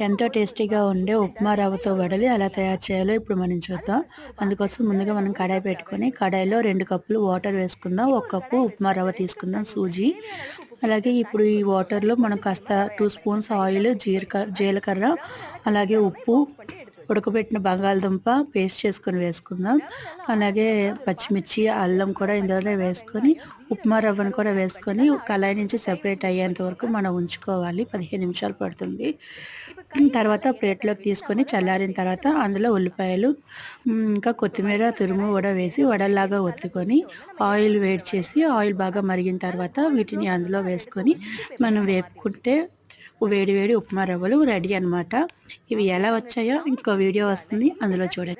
ఎంతో టేస్టీగా ఉండే ఉప్మా రవ్వతో వడలు ఎలా తయారు చేయాలో ఇప్పుడు మనం చూద్దాం. అందుకోసం ముందుగా మనం కడాయి పెట్టుకొని, కడాయిలో 2 కప్పులు వాటర్ వేసుకుందాం. 1 కప్పు ఉప్మా రవ్వ తీసుకుందాం సూజీ. అలాగే ఇప్పుడు ఈ వాటర్‌లో మనం కాస్త 2 స్పూన్స్ ఆయిల్, జీలకర్ర, అలాగే ఉప్పు, ఉడకబెట్టిన బంగాళదుంప పేస్ట్ చేసుకొని వేసుకుందాం. అలాగే పచ్చిమిర్చి, అల్లం కూడా ఇందులోనే వేసుకొని, ఉప్మా రవ్వను కూడా వేసుకొని కళాయి నుంచి సెపరేట్ అయ్యేంత వరకు మనం ఉంచుకోవాలి. 15 నిమిషాలు పడుతుంది. తర్వాత ప్లేట్‌లోకి తీసుకొని చల్లారిన తర్వాత అందులో ఉల్లిపాయలు, ఇంకా కొత్తిమీర తురుము కూడా వేసి వడల్లాగా ఒత్తుకొని ఆయిల్ వేడి చేసి ఆయిల్ బాగా మరిగిన తర్వాత వీటిని అందులో వేసుకొని మనం వేపుకుంటే వేడి వేడి ఉప్మా రవ్వలు రెడీ అన్నమాట. ఇవి ఎలా వచ్చాయో ఇంకో వీడియో వస్తుంది, అందులో చూడండి.